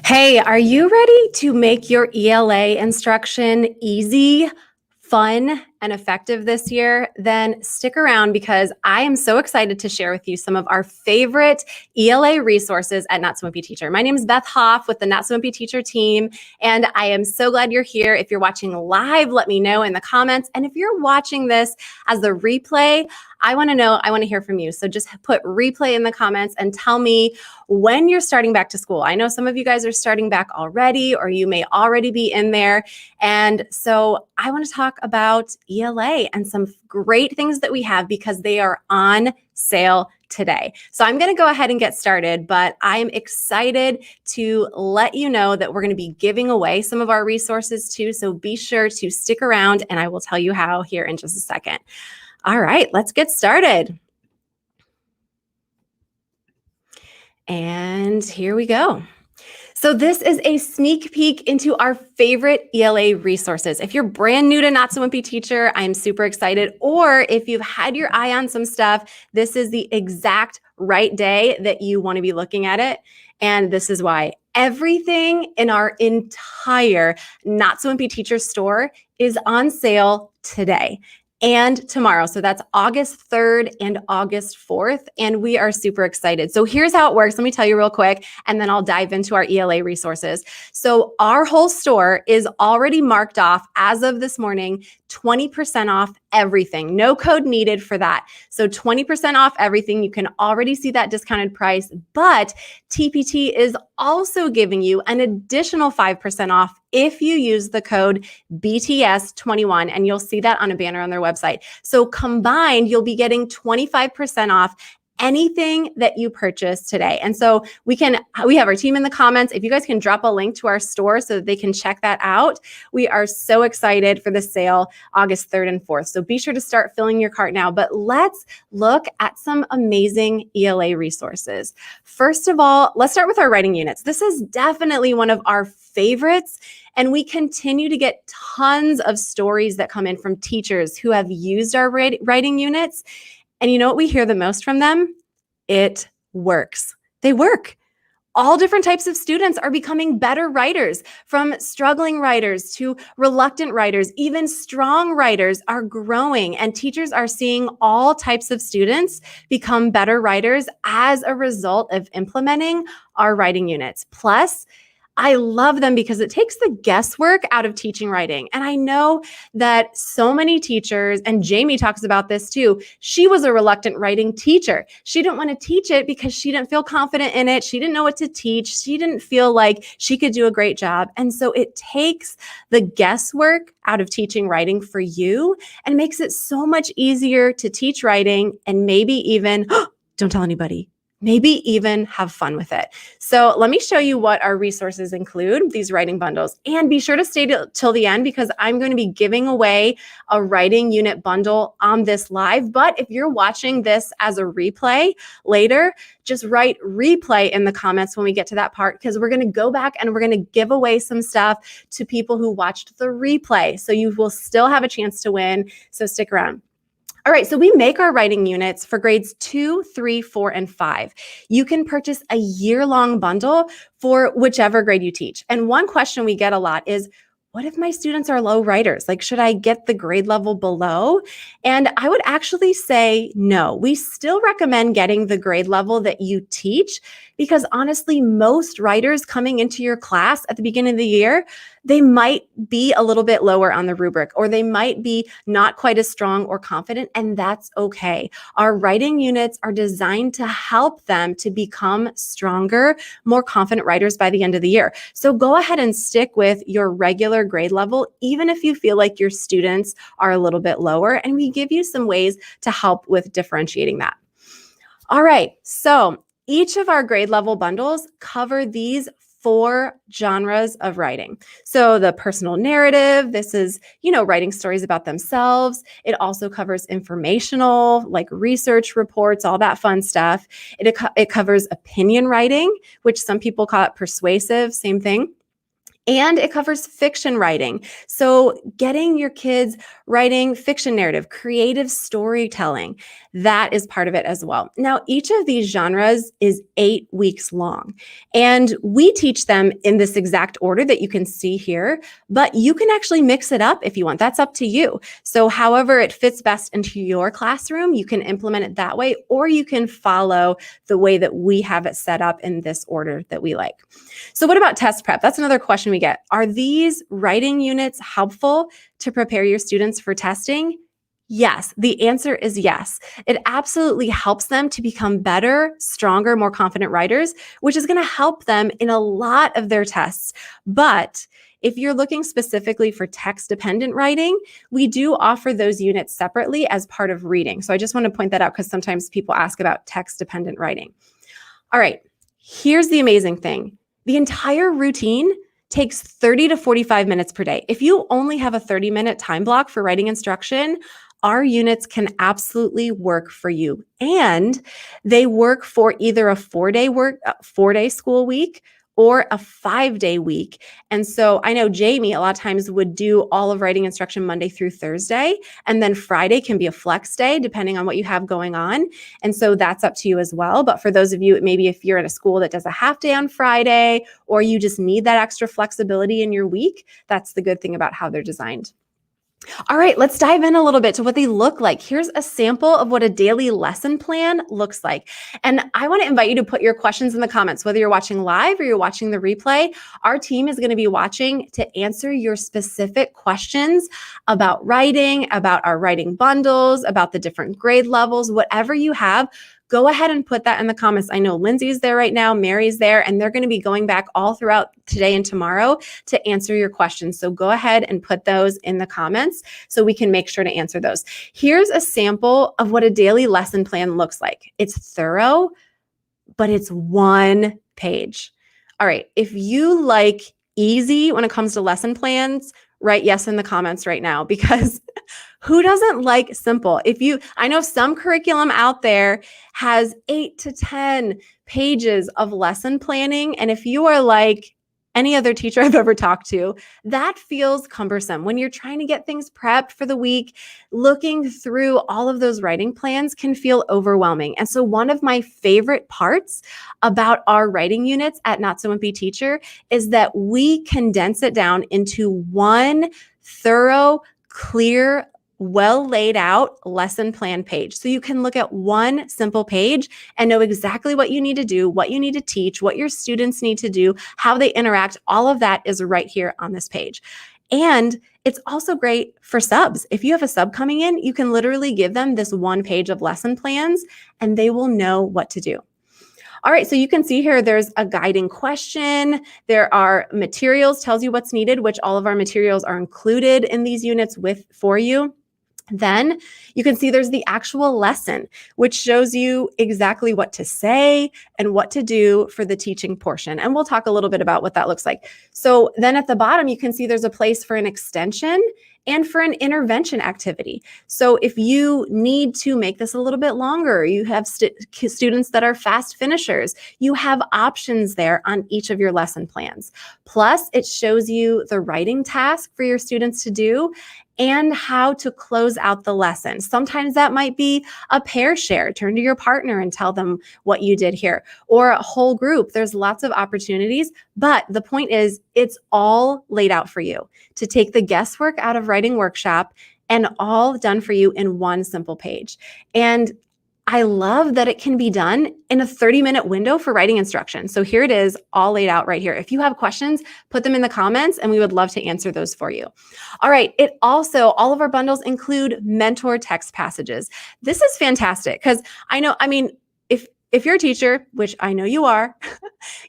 Hey, are you ready to make your ELA instruction easy, fun, and effective this year? Then stick around because I am so excited to share with you some of our favorite ELA resources at Not So Wimpy Teacher. My name is Beth Hoff with the Not So Wimpy Teacher team, and I am so glad you're here. If you're watching live, let me know in the comments. And if you're watching this as the replay, I want to hear from you. So just put replay in the comments and tell me when you're starting back to school. I know some of you guys are starting back already, or you may already be in there. And so I want to talk about ELA and some great things that we have because they are on sale today. So I'm going to go ahead and get started, but I'm excited to let you know that we're going to be giving away some of our resources too. So be sure to stick around and I will tell you how here in just a second. All right, let's get started. And here we go. So this is a sneak peek into our favorite ELA resources. If you're brand new to Not So Wimpy Teacher, I'm super excited. Or if you've had your eye on some stuff, this is the exact right day that you want to be looking at it. And this is why. Everything in our entire Not So Wimpy Teacher store is on sale today and tomorrow. So that's August 3rd and August 4th. And we are super excited. So here's how it works. Let me tell you real quick, and then I'll dive into our ELA resources. So our whole store is already marked off as of this morning, 20% off everything. No code needed for that. So 20% off everything. You can already see that discounted price, but TPT is also giving you an additional 5% off if you use the code BTS21, and you'll see that on a banner on their website. So combined, you'll be getting 25% off anything that you purchase today. And so we have our team in the comments. If you guys can drop a link to our store so that they can check that out. We are so excited for the sale August 3rd and 4th. So be sure to start filling your cart now. But let's look at some amazing ELA resources. First of all, let's start with our writing units. This is definitely one of our favorites. And we continue to get tons of stories that come in from teachers who have used our writing units. And you know what we hear the most from them? It works. They work. All different types of students are becoming better writers, from struggling writers to reluctant writers. Even strong writers are growing, and teachers are seeing all types of students become better writers as a result of implementing our writing units. Plus, I love them because it takes the guesswork out of teaching writing. And I know that so many teachers, and Jamie talks about this too, she was a reluctant writing teacher. She didn't want to teach it because she didn't feel confident in it. She didn't know what to teach. She didn't feel like she could do a great job. And so it takes the guesswork out of teaching writing for you and makes it so much easier to teach writing and maybe even, don't tell anybody, maybe even have fun with it. So let me show you what our resources include, these writing bundles. And be sure to stay till the end because I'm going to be giving away a writing unit bundle on this live. But if you're watching this as a replay later, just write replay in the comments when we get to that part, because we're going to go back and we're going to give away some stuff to people who watched the replay. So you will still have a chance to win. So stick around. All right, so we make our writing units for grades 2, 3, 4, and 5. You can purchase a year-long bundle for whichever grade you teach. And one question we get a lot is, what if my students are low writers? Like, should I get the grade level below? And I would actually say no. We still recommend getting the grade level that you teach because honestly, most writers coming into your class at the beginning of the year, they might be a little bit lower on the rubric, or they might be not quite as strong or confident, and that's okay. Our writing units are designed to help them to become stronger, more confident writers by the end of the year. So go ahead and stick with your regular grade level, even if you feel like your students are a little bit lower, and we give you some ways to help with differentiating that. All right, so each of our grade level bundles cover these 4 genres of writing. So the personal narrative, this is, writing stories about themselves. It also covers informational, like research reports, all that fun stuff. It covers opinion writing, which some people call it persuasive, same thing. And it covers fiction writing. So getting your kids writing fiction narrative, creative storytelling, that is part of it as well. Now, each of these genres is 8 weeks long, and we teach them in this exact order that you can see here, but you can actually mix it up if you want. That's up to you. So however it fits best into your classroom, you can implement it that way, or you can follow the way that we have it set up in this order that we like. So what about test prep? That's another question we get. Are these writing units helpful to prepare your students for testing? Yes, the answer is yes. It absolutely helps them to become better, stronger, more confident writers, which is going to help them in a lot of their tests. But if you're looking specifically for text-dependent writing, we do offer those units separately as part of reading. So I just want to point that out because sometimes people ask about text-dependent writing. All right, here's the amazing thing. The entire routine takes 30 to 45 minutes per day. If you only have a 30-minute time block for writing instruction, our units can absolutely work for you. And they work for either a 4-day school week or a 5-day week. And so I know Jamie a lot of times would do all of writing instruction Monday through Thursday, and then Friday can be a flex day depending on what you have going on. And so that's up to you as well. But for those of you, maybe if you're in a school that does a half day on Friday, or you just need that extra flexibility in your week, that's the good thing about how they're designed. All right, let's dive in a little bit to what they look like. Here's a sample of what a daily lesson plan looks like. And I want to invite you to put your questions in the comments, whether you're watching live or you're watching the replay. Our team is going to be watching to answer your specific questions about writing, about our writing bundles, about the different grade levels, whatever you have. Go ahead and put that in the comments. I know Lindsay's there right now, Mary's there, and they're going to be going back all throughout today and tomorrow to answer your questions. So go ahead and put those in the comments so we can make sure to answer those. Here's a sample of what a daily lesson plan looks like. It's thorough, but it's one page. All right, if you like easy when it comes to lesson plans, write yes in the comments right now, because who doesn't like simple? I know some curriculum out there has 8 to 10 pages of lesson planning. And if you are like any other teacher I've ever talked to, that feels cumbersome. When you're trying to get things prepped for the week, looking through all of those writing plans can feel overwhelming. And so one of my favorite parts about our writing units at Not So Wimpy Teacher is that we condense it down into one thorough, clear, well laid out lesson plan page. So you can look at one simple page and know exactly what you need to do, what you need to teach, what your students need to do, how they interact. All of that is right here on this page. And it's also great for subs. If you have a sub coming in, you can literally give them this one page of lesson plans and they will know what to do. All right, so you can see here, there's a guiding question. There are materials, tells you what's needed, which all of our materials are included in these units for you. Then you can see there's the actual lesson, which shows you exactly what to say and what to do for the teaching portion. And we'll talk a little bit about what that looks like. So then at the bottom, you can see there's a place for an extension and for an intervention activity. So if you need to make this a little bit longer, you have students that are fast finishers, you have options there on each of your lesson plans. Plus, it shows you the writing task for your students to do and how to close out the lesson. Sometimes that might be a pair share. Turn to your partner and tell them what you did here, or a whole group. There's lots of opportunities, but the point is it's all laid out for you to take the guesswork out of writing workshop and all done for you in one simple page. And I love that it can be done in a 30-minute window for writing instruction. So here it is, all laid out right here. If you have questions, put them in the comments and we would love to answer those for you. All right, all of our bundles include mentor text passages. This is fantastic because if you're a teacher, which I know you are,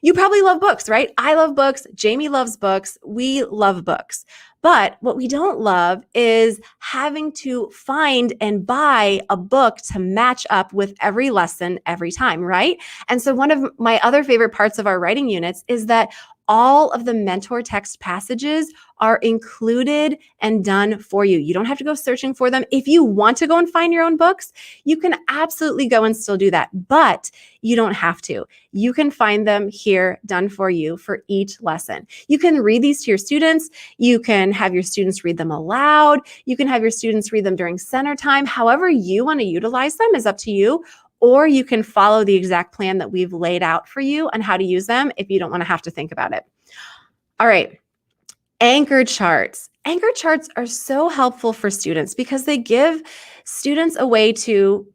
you probably love books, right? I love books. Jamie loves books. We love books. But what we don't love is having to find and buy a book to match up with every lesson every time, right? And so one of my other favorite parts of our writing units is that all of the mentor text passages are included and done for you. You don't have to go searching for them. If you want to go and find your own books, you can absolutely go and still do that, but you don't have to. You can find them here done for you for each lesson. You can read these to your students. You can have your students read them aloud. You can have your students read them during center time. However you want to utilize them is up to you. Or you can follow the exact plan that we've laid out for you on how to use them if you don't want to have to think about it. All right, anchor charts. Anchor charts are so helpful for students because they give students a way to,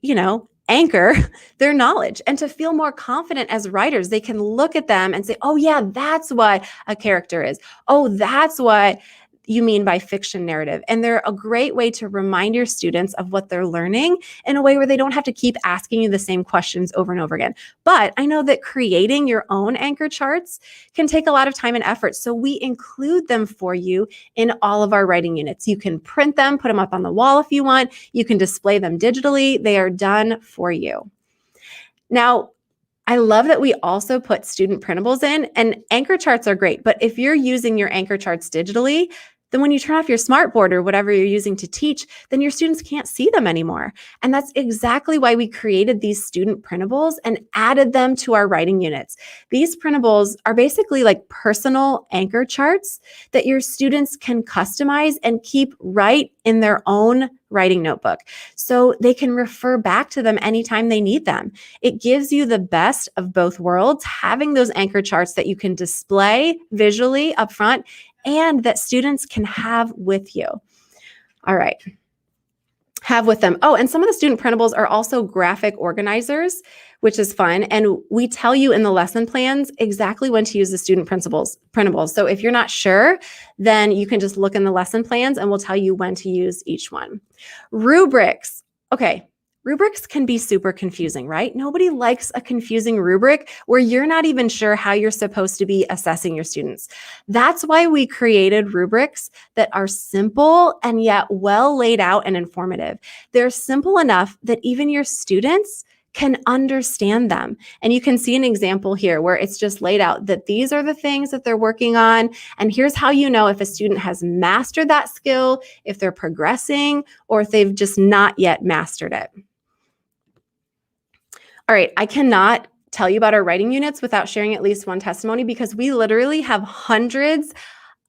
anchor their knowledge and to feel more confident as writers. They can look at them and say, oh yeah, that's what a character is. Oh, that's what you mean by fiction narrative. And they're a great way to remind your students of what they're learning in a way where they don't have to keep asking you the same questions over and over again. But I know that creating your own anchor charts can take a lot of time and effort. So we include them for you in all of our writing units. You can print them, put them up on the wall if you want. You can display them digitally. They are done for you. Now, I love that we also put student printables in, and anchor charts are great. But if you're using your anchor charts digitally, then when you turn off your smartboard or whatever you're using to teach, then your students can't see them anymore. And that's exactly why we created these student printables and added them to our writing units. These printables are basically like personal anchor charts that your students can customize and keep right in their own writing notebook, so they can refer back to them anytime they need them. It gives you the best of both worlds, having those anchor charts that you can display visually up front and that students can have with you. All right. Have with them. Oh, and some of the student printables are also graphic organizers, which is fun. And we tell you in the lesson plans exactly when to use the student printables. So if you're not sure, then you can just look in the lesson plans and we'll tell you when to use each one. Rubrics. Okay. Rubrics can be super confusing, right? Nobody likes a confusing rubric where you're not even sure how you're supposed to be assessing your students. That's why we created rubrics that are simple and yet well laid out and informative. They're simple enough that even your students can understand them. And you can see an example here where it's just laid out that these are the things that they're working on. And here's how you know if a student has mastered that skill, if they're progressing, or if they've just not yet mastered it. All right, I cannot tell you about our writing units without sharing at least one testimony because we literally have hundreds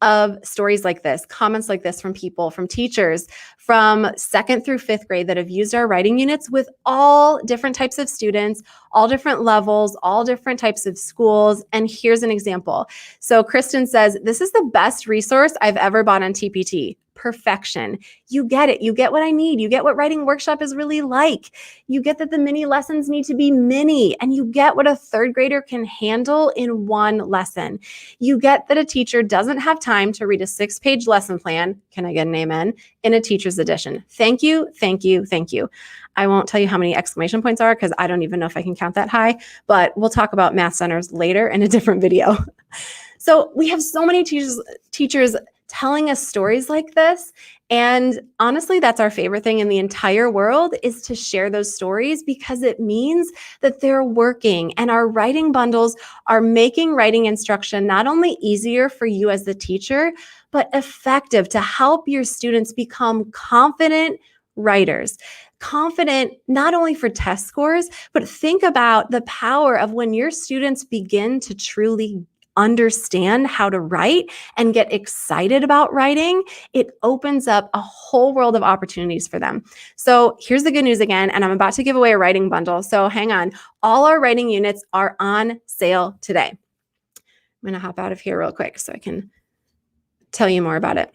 of stories like this, comments like this from people, from teachers, from 2nd through 5th grade that have used our writing units with all different types of students, all different levels, all different types of schools. And here's an example. So Kristen says, this is the best resource I've ever bought on TPT. Perfection. You get it. You get what I need. You get what writing workshop is really like. You get that the mini lessons need to be mini, and you get what a 3rd grader can handle in one lesson. You get that a teacher doesn't have time to read a 6-page lesson plan. Can I get an amen? In a teacher's edition. Thank you. Thank you. Thank you. I won't tell you how many exclamation points are because I don't even know if I can count that high, but we'll talk about math centers later in a different video. So we have so many teachers telling us stories like this. And honestly, that's our favorite thing in the entire world is to share those stories because it means that they're working and our writing bundles are making writing instruction not only easier for you as the teacher, but effective to help your students become confident writers. Confident not only for test scores, but think about the power of when your students begin to truly understand how to write and get excited about writing, it opens up a whole world of opportunities for them. So here's the good news again, and I'm about to give away a writing bundle. So hang on. All our writing units are on sale today. I'm going to hop out of here real quick so I can tell you more about it.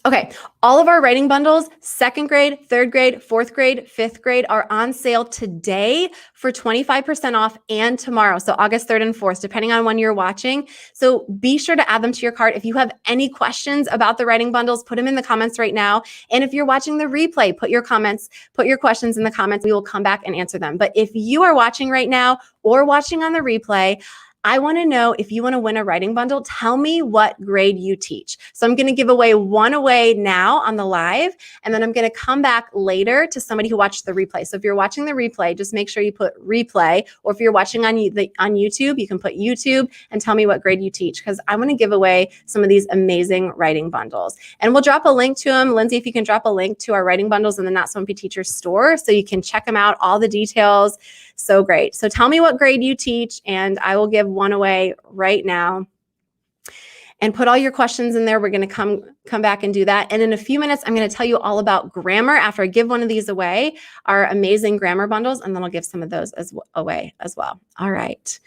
Okay, all of our writing bundles, 2nd grade, 3rd grade, 4th grade, 5th grade are on sale today for 25% off and tomorrow. So August 3rd and 4th, depending on when you're watching. So be sure to add them to your cart. If you have any questions about the writing bundles, put them in the comments right now. And if you're watching the replay, put your questions in the comments. We will come back and answer them. But if you are watching right now or watching on the replay, I want to know if you want to win a writing bundle, tell me what grade you teach. So I'm going to give away one away now on the live, and then I'm going to come back later to somebody who watched the replay. So if you're watching the replay, just make sure you put replay, or if you're watching on YouTube, you can put YouTube and tell me what grade you teach, because I want to give away some of these amazing writing bundles. And we'll drop a link to them. Lindsay, if you can drop a link to our writing bundles in the Not So Wimpy Teacher store so you can check them out, all the details. So great. So tell me what grade you teach, and I will give one away right now. And put all your questions in there. We're going to come back and do that. And in a few minutes, I'm going to tell you all about grammar after I give one of these away, our amazing grammar bundles, and then I'll give some of those away as well. All right.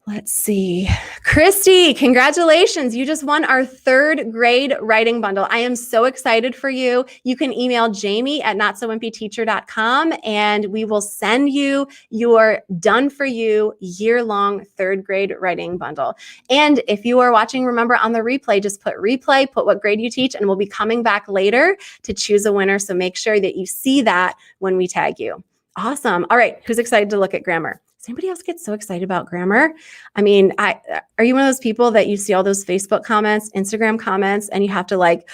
Let's see. Christy, congratulations. You just won our 3rd grade writing bundle. I am so excited for you. You can email jamie@notsowimpyteacher.com and we will send you your done for you year-long 3rd grade writing bundle. And if you are watching, remember on the replay, just put replay, put what grade you teach, and we'll be coming back later to choose a winner. So make sure that you see that when we tag you. Awesome. All right. Who's excited to look at grammar? Does anybody else get so excited about grammar? I mean, are you one of those people that you see all those Facebook comments, Instagram comments, and you have to like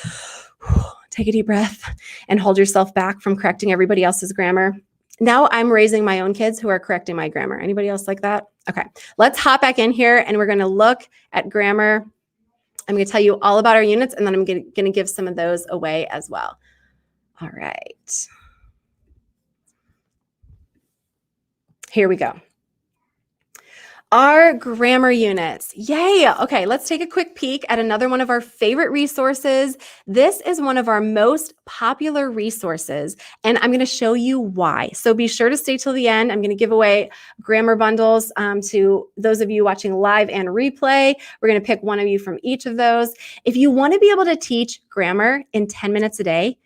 take a deep breath and hold yourself back from correcting everybody else's grammar? Now I'm raising my own kids who are correcting my grammar. Anybody else like that? Okay, let's hop back in here and we're going to look at grammar. I'm going to tell you all about our units, and then I'm going to give some of those away as well. All right. Here we go. Our grammar units. Yay. Okay, let's take a quick peek at another one of our favorite resources. This is one of our most popular resources, and I'm going to show you why. So be sure to stay till the end. I'm going to give away grammar bundles to those of you watching live and replay. We're going to pick one of you from each of those. If you want to be able to teach grammar in 10 minutes a day,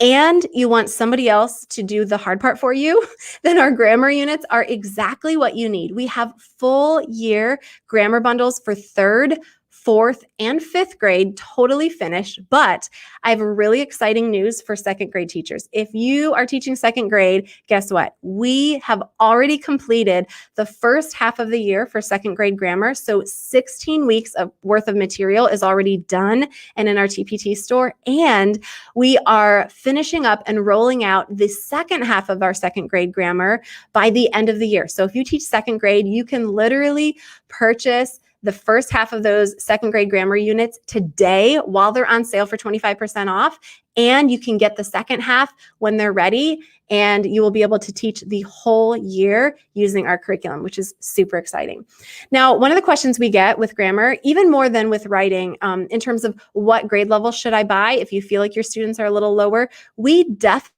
and you want somebody else to do the hard part for you, then our grammar units are exactly what you need. We have full year grammar bundles for 3rd, 4th, and 5th grade, totally finished. But I have really exciting news for 2nd grade teachers. If you are teaching 2nd grade, guess what? We have already completed the first half of the year for 2nd grade grammar. So 16 weeks worth of material is already done and in our TPT store. And we are finishing up and rolling out the second half of our 2nd grade grammar by the end of the year. So if you teach 2nd grade, you can literally purchase the first half of those 2nd grade grammar units today while they're on sale for 25% off. And you can get the second half when they're ready, and you will be able to teach the whole year using our curriculum, which is super exciting. Now, one of the questions we get with grammar, even more than with writing, in terms of what grade level should I buy if you feel like your students are a little lower, we definitely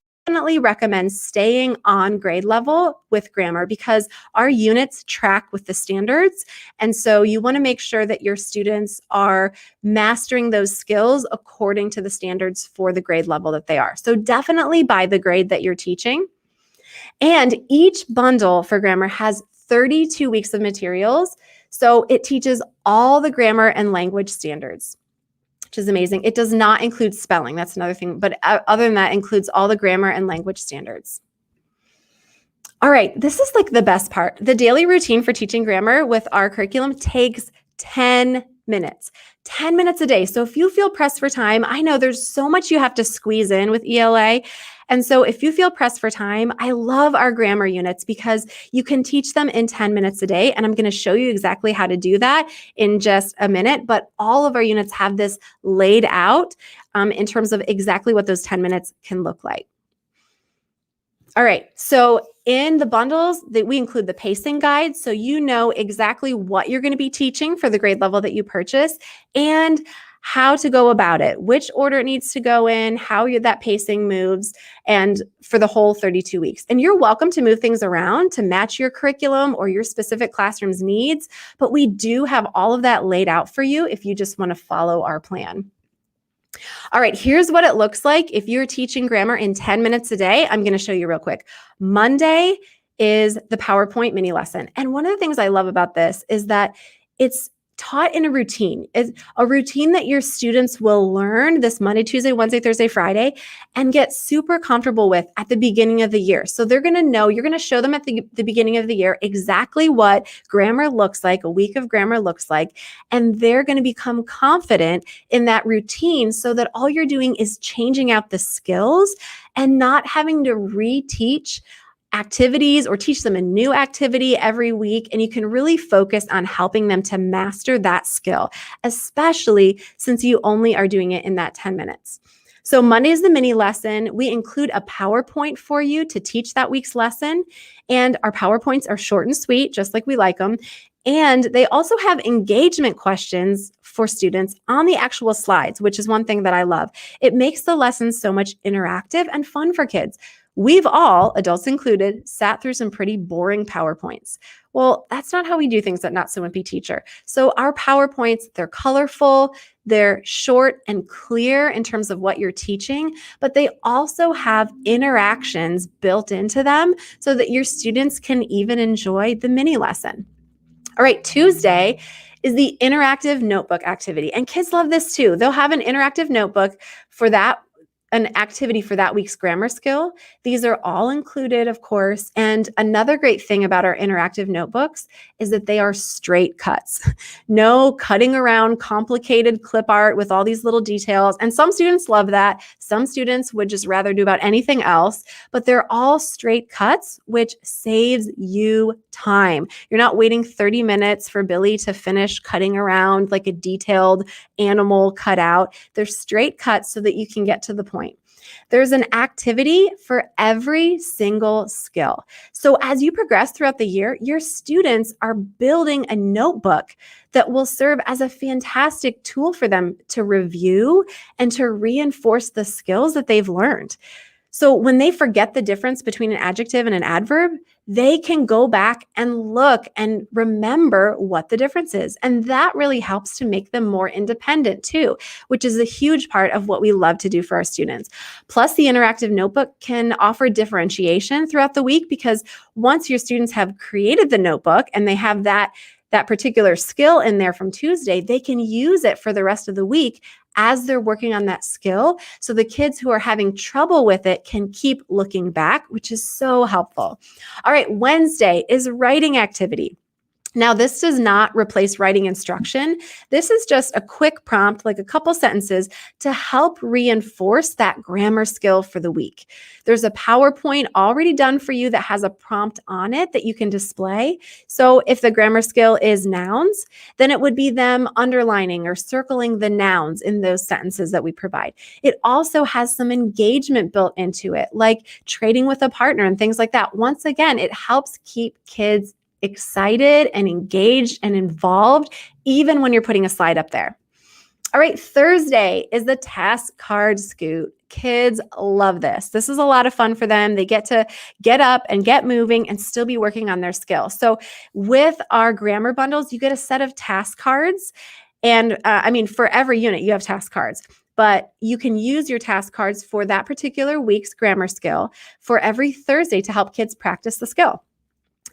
recommend staying on grade level with grammar because our units track with the standards. And so you want to make sure that your students are mastering those skills according to the standards for the grade level that they are. So definitely buy the grade that you're teaching. And each bundle for grammar has 32 weeks of materials. So it teaches all the grammar and language standards, which is amazing. It does not include spelling. That's another thing. But other than that, includes all the grammar and language standards. All right, this is like the best part. The daily routine for teaching grammar with our curriculum takes 10 minutes. 10 minutes a day. So if you feel pressed for time, I know there's so much you have to squeeze in with ELA. And so if you feel pressed for time, I love our grammar units because you can teach them in 10 minutes a day. And I'm going to show you exactly how to do that in just a minute. But all of our units have this laid out in terms of exactly what those 10 minutes can look like. All right, so in the bundles, we include the pacing guide, so you know exactly what you're going to be teaching for the grade level that you purchase and how to go about it, which order it needs to go in, how that pacing moves, and for the whole 32 weeks. And you're welcome to move things around to match your curriculum or your specific classroom's needs, but we do have all of that laid out for you if you just want to follow our plan. All right, here's what it looks like if you're teaching grammar in 10 minutes a day. I'm going to show you real quick. Monday is the PowerPoint mini lesson. And one of the things I love about this is that it's taught in a routine. It's a routine that your students will learn this Monday, Tuesday, Wednesday, Thursday, Friday, and get super comfortable with at the beginning of the year. So they're going to know, you're going to show them at the beginning of the year exactly what grammar looks like, a week of grammar looks like, and they're going to become confident in that routine so that all you're doing is changing out the skills and not having to reteach activities or teach them a new activity every week. And you can really focus on helping them to master that skill, especially since you only are doing it in that 10 minutes. So Monday is the mini lesson. We include a PowerPoint for you to teach that week's lesson. And our PowerPoints are short and sweet, just like we like them. And they also have engagement questions for students on the actual slides, which is one thing that I love. It makes the lessons so much interactive and fun for kids. We've all, adults included, sat through some pretty boring PowerPoints. Well, that's not how we do things at Not So Wimpy Teacher. So our PowerPoints, they're colorful, they're short and clear in terms of what you're teaching, but they also have interactions built into them so that your students can even enjoy the mini lesson. All right, Tuesday is the interactive notebook activity. And kids love this too. They'll have an interactive notebook for that, an activity for that week's grammar skill. These are all included, of course. And another great thing about our interactive notebooks is that they are straight cuts. No cutting around complicated clip art with all these little details. And some students love that. Some students would just rather do about anything else, but they're all straight cuts, which saves you time. You're not waiting 30 minutes for Billy to finish cutting around like a detailed animal cutout. They're straight cuts so that you can get to the point. There's an activity for every single skill. So as you progress throughout the year, your students are building a notebook that will serve as a fantastic tool for them to review and to reinforce the skills that they've learned. So when they forget the difference between an adjective and an adverb, they can go back and look and remember what the difference is. And that really helps to make them more independent too, which is a huge part of what we love to do for our students. Plus, the interactive notebook can offer differentiation throughout the week because once your students have created the notebook and they have that particular skill in there from Tuesday, they can use it for the rest of the week as they're working on that skill. So the kids who are having trouble with it can keep looking back, which is so helpful. All right, Wednesday is writing activity. Now, this does not replace writing instruction. This is just a quick prompt, like a couple sentences, to help reinforce that grammar skill for the week. There's a PowerPoint already done for you that has a prompt on it that you can display. So if the grammar skill is nouns, then it would be them underlining or circling the nouns in those sentences that we provide. It also has some engagement built into it, like trading with a partner and things like that. Once again, it helps keep kids excited and engaged and involved, even when you're putting a slide up there. All right, Thursday is the task card scoot. Kids love this. This is a lot of fun for them. They get to get up and get moving and still be working on their skill. So with our grammar bundles, you get a set of task cards. And for every unit, you have task cards. But you can use your task cards for that particular week's grammar skill for every Thursday to help kids practice the skill.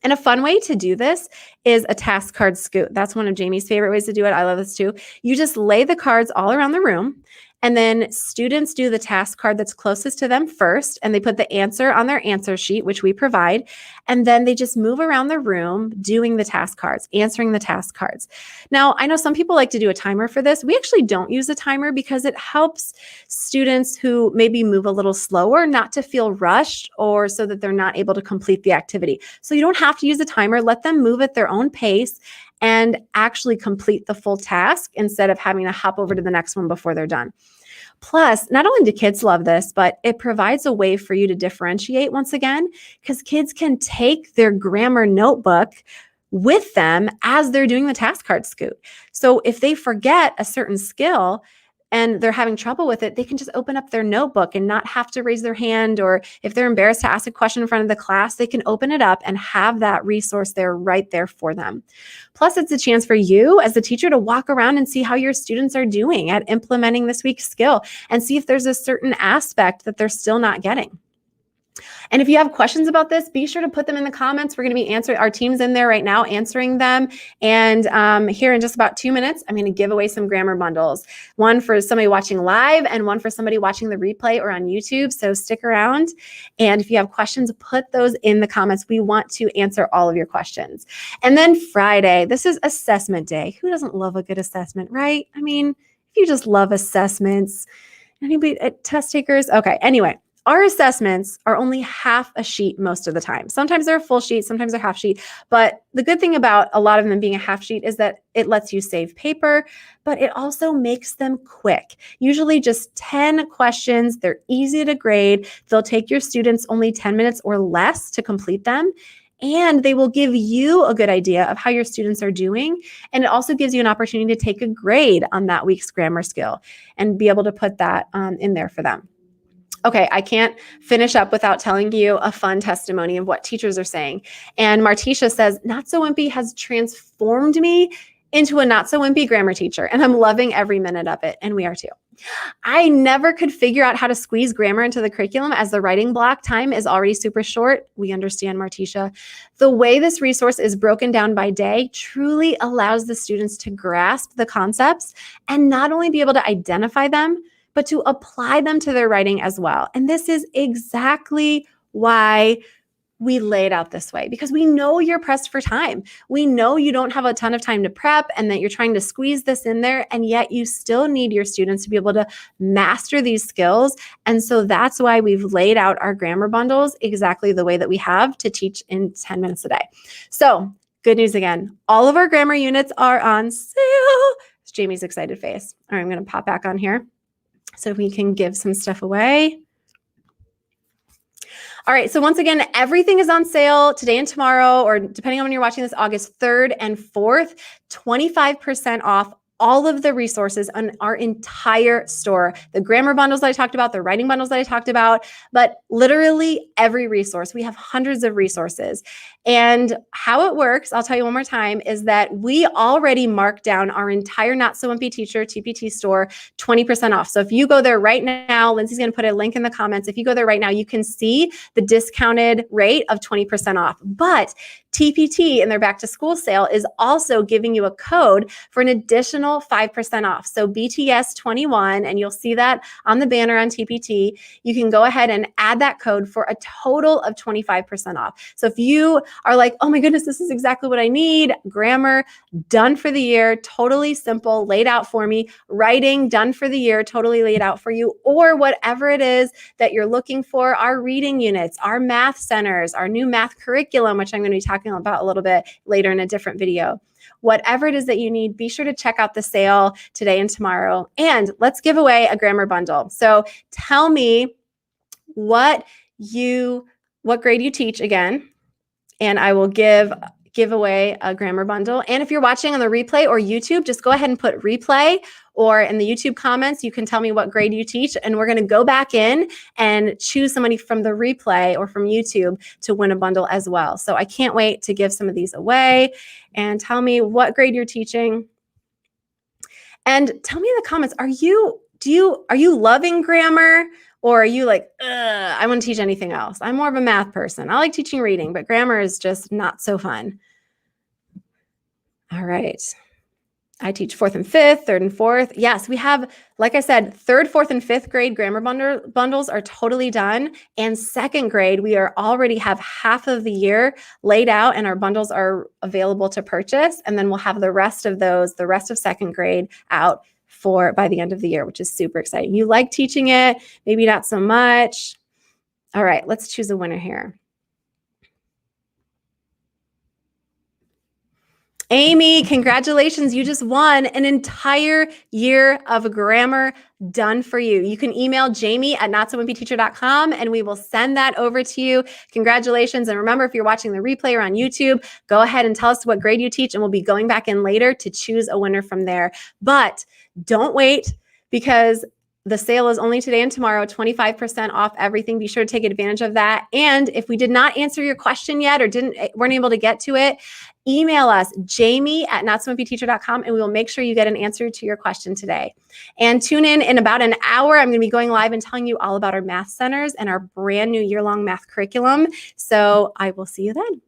And a fun way to do this is a task card scoot. That's one of Jamie's favorite ways to do it. I love this too. You just lay the cards all around the room, and then students do the task card that's closest to them first, and they put the answer on their answer sheet, which we provide, and then they just move around the room doing the task cards, answering the task cards. Now, I know some people like to do a timer for this. We actually don't use a timer because it helps students who maybe move a little slower not to feel rushed or so that they're not able to complete the activity. So you don't have to use a timer. Let them move at their own pace and actually complete the full task instead of having to hop over to the next one before they're done. Plus, not only do kids love this, but it provides a way for you to differentiate once again, because kids can take their grammar notebook with them as they're doing the task card scoot. So if they forget a certain skill and they're having trouble with it, they can just open up their notebook and not have to raise their hand, or if they're embarrassed to ask a question in front of the class, they can open it up and have that resource there right there for them. Plus, it's a chance for you as the teacher to walk around and see how your students are doing at implementing this week's skill and see if there's a certain aspect that they're still not getting. And if you have questions about this, be sure to put them in the comments. We're going to be answering, our team's in there right now answering them. And here in just about 2 minutes, I'm going to give away some grammar bundles, one for somebody watching live and one for somebody watching the replay or on YouTube. So stick around. And if you have questions, put those in the comments. We want to answer all of your questions. And then Friday, this is assessment day. Who doesn't love a good assessment, right? I mean, if you just love assessments, anybody, test takers? Okay, anyway. Our assessments are only half a sheet most of the time. Sometimes they're a full sheet, sometimes they're half sheet. But the good thing about a lot of them being a half sheet is that it lets you save paper, but it also makes them quick. Usually just 10 questions. They're easy to grade. They'll take your students only 10 minutes or less to complete them. And they will give you a good idea of how your students are doing. And it also gives you an opportunity to take a grade on that week's grammar skill and be able to put that in there for them. Okay, I can't finish up without telling you a fun testimony of what teachers are saying. And Martisha says, Not So Wimpy has transformed me into a not so wimpy grammar teacher, and I'm loving every minute of it, and we are too. I never could figure out how to squeeze grammar into the curriculum as the writing block time is already super short. We understand, Martisha. The way this resource is broken down by day truly allows the students to grasp the concepts and not only be able to identify them, but to apply them to their writing as well. And this is exactly why we lay it out this way, because we know you're pressed for time. We know you don't have a ton of time to prep and that you're trying to squeeze this in there, and yet you still need your students to be able to master these skills. And so that's why we've laid out our grammar bundles exactly the way that we have to teach in 10 minutes a day. So good news again, all of our grammar units are on sale. It's Jamie's excited face. All right, I'm going to pop back on here so we can give some stuff away. All right, so once again, everything is on sale today and tomorrow, or depending on when you're watching this, August 3rd and 4th, 25% off all of the resources on our entire store. The grammar bundles that I talked about, the writing bundles that I talked about, but literally every resource. We have hundreds of resources. And how it works, I'll tell you one more time, is that we already marked down our entire Not So Wimpy Teacher TPT store 20% off. So if you go there right now, Lindsay's going to put a link in the comments. If you go there right now, you can see the discounted rate of 20% off. But TPT in their back to school sale is also giving you a code for an additional 5% off. So BTS21, and you'll see that on the banner on TPT. You can go ahead and add that code for a total of 25% off. So if you are like, oh my goodness, this is exactly what I need. Grammar done for the year, totally simple, laid out for me. Writing done for the year, totally laid out for you. Or whatever it is that you're looking for, our reading units, our math centers, our new math curriculum, which I'm going to be talking about a little bit later in a different video. Whatever it is that you need, be sure to check out the sale today and tomorrow. And let's give away a grammar bundle. So tell me what grade you teach again, and I will give away a grammar bundle. And if you're watching on the replay or YouTube, just go ahead and put replay, or in the YouTube comments, you can tell me what grade you teach, and we're going to go back in and choose somebody from the replay or from YouTube to win a bundle as well. So I can't wait to give some of these away. And tell me what grade you're teaching. And tell me in the comments, are you loving grammar? Or are you like, I want to teach anything else? I'm more of a math person. I like teaching reading, but grammar is just not so fun. All right. I teach 4th and 5th, 3rd and 4th. Yes, we have, like I said, 3rd, 4th, and 5th grade grammar bundles are totally done. And 2nd grade, we already have half of the year laid out, and our bundles are available to purchase. And then we'll have the rest of 2nd grade out by the end of the year, which is super exciting. You like teaching it, maybe not so much. All right, let's choose a winner here. Amy, congratulations. You just won an entire year of grammar done for you. You can email jamie@notsowimpyteacher.com and we will send that over to you. Congratulations. And remember, if you're watching the replay or on YouTube, go ahead and tell us what grade you teach, and we'll be going back in later to choose a winner from there. But don't wait, because The sale is only today and tomorrow, 25% off everything. Be sure to take advantage of that. And if we did not answer your question yet or weren't able to get to it, email us, jamie@notsowimpyteacher.com, and we will make sure you get an answer to your question today. And tune in about an hour. I'm going to be going live and telling you all about our math centers and our brand new year-long math curriculum. So I will see you then.